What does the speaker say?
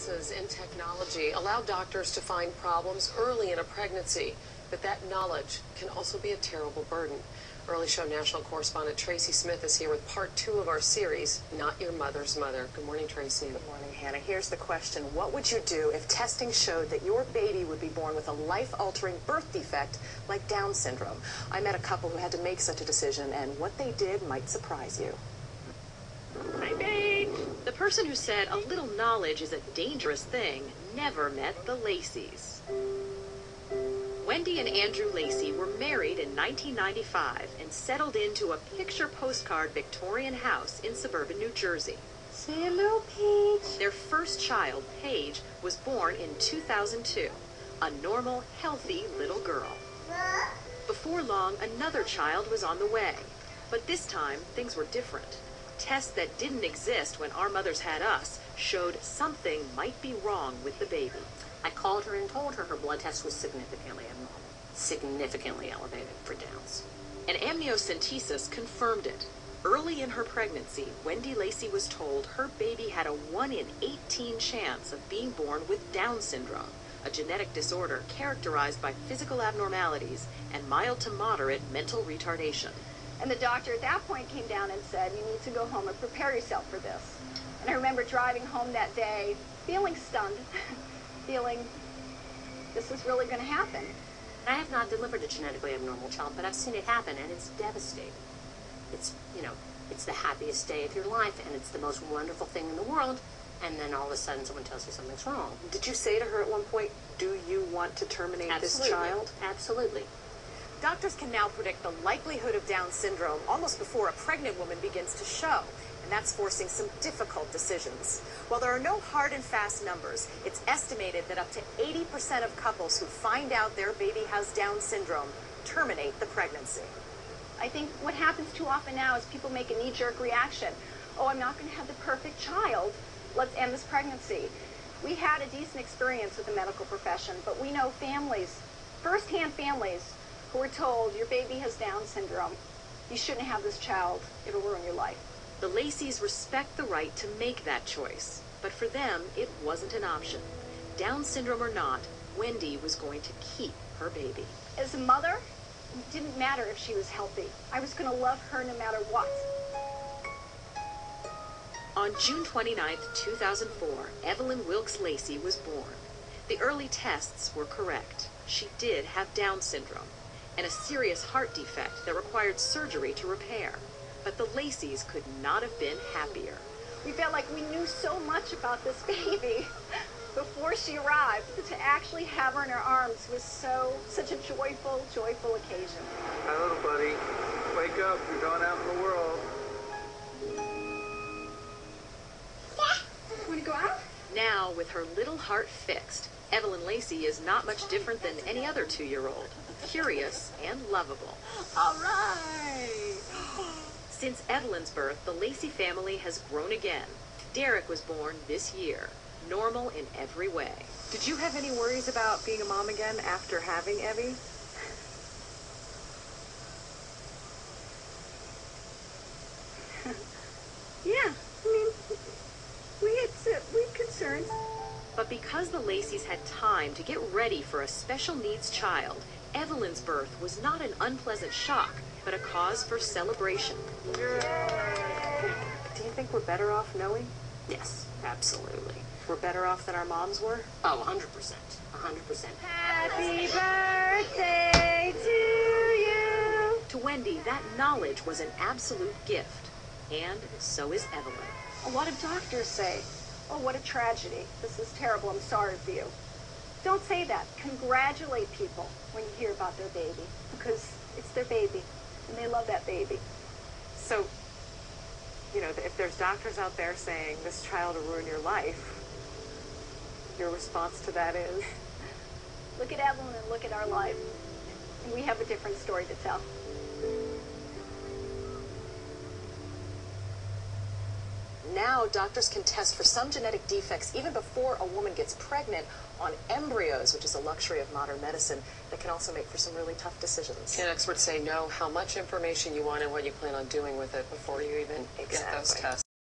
advances in technology allow doctors to find problems early in a pregnancy, but that knowledge can also be a terrible burden. Early Show national correspondent Tracy Smith is here with part 2 of our series, Not Your Mother's Mother. Good morning, Tracy. Good morning, Hannah. Here's the question. What would you do if testing showed that your baby would be born with a life-altering birth defect like Down syndrome? I met a couple who had to make such a decision, and what they did might surprise you. Hi, babe. The person who said a little knowledge is a dangerous thing never met the Lacey's. Wendy and Andrew Lacey were married in 1995 and settled into a picture postcard Victorian house in suburban New Jersey. Say hello, Paige. Their first child, Paige, was born in 2002, a normal, healthy little girl. Before long, another child was on the way, but this time things were different. Tests that didn't exist when our mothers had us showed something might be wrong with the baby. I called her and told her blood test was significantly abnormal, significantly elevated for Downs. An amniocentesis confirmed it. Early in her pregnancy, Wendy Lacey was told her baby had a 1 in 18 chance of being born with Down syndrome, a genetic disorder characterized by physical abnormalities and mild to moderate mental retardation. And the doctor at that point came down and said, you need to go home and prepare yourself for this. And I remember driving home that day, feeling stunned, feeling this is really going to happen. I have not delivered a genetically abnormal child, but I've seen it happen, and it's devastating. It's, it's the happiest day of your life, and it's the most wonderful thing in the world, and then all of a sudden someone tells you something's wrong. Did you say to her at one point, do you want to terminate this child? Absolutely. Doctors can now predict the likelihood of Down syndrome almost before a pregnant woman begins to show, and that's forcing some difficult decisions. While there are no hard and fast numbers, it's estimated that up to 80% of couples who find out their baby has Down syndrome terminate the pregnancy. I think what happens too often now is people make a knee-jerk reaction. Oh, I'm not going to have the perfect child. Let's end this pregnancy. We had a decent experience with the medical profession, but we know families, first-hand families, who were told your baby has Down syndrome. You shouldn't have this child. It'll ruin your life. The Laceys respect the right to make that choice, but for them, it wasn't an option. Down syndrome or not, Wendy was going to keep her baby. As a mother, it didn't matter if she was healthy. I was going to love her no matter what. On June 29, 2004, Evelyn Wilkes Lacey was born. The early tests were correct. She did have Down syndrome and a serious heart defect that required surgery to repair. But the Laceys could not have been happier. We felt like we knew so much about this baby before she arrived. To actually have her in our arms was such a joyful occasion. Hi, little buddy. Wake up. You're going out in the world. Want to go out? Now, with her little heart fixed, Evelyn Lacey is not much different than any other 2-year-old. Curious and lovable. All right. Since Evelyn's birth, the Lacey family has grown again. Derek was born this year, normal in every way. Did you have any worries about being a mom again after having Evie? Yeah, we had concerns. But because the Laceys had time to get ready for a special needs child, Evelyn's birth was not an unpleasant shock, but a cause for celebration. Do you think we're better off knowing? Yes, absolutely. We're better off than our moms were? Oh, 100%. 100%. Happy birthday to you. To Wendy, that knowledge was an absolute gift. And so is Evelyn. A lot of doctors say, oh, what a tragedy. This is terrible. I'm sorry for you. Don't say that. Congratulate people when you hear about their baby, because it's their baby, and they love that baby. So, if there's doctors out there saying this child will ruin your life, your response to that is? Look at Evelyn and look at our life, and we have a different story to tell. Now, doctors can test for some genetic defects even before a woman gets pregnant on embryos, which is a luxury of modern medicine that can also make for some really tough decisions. And experts say know how much information you want and what you plan on doing with it before you even get those tests.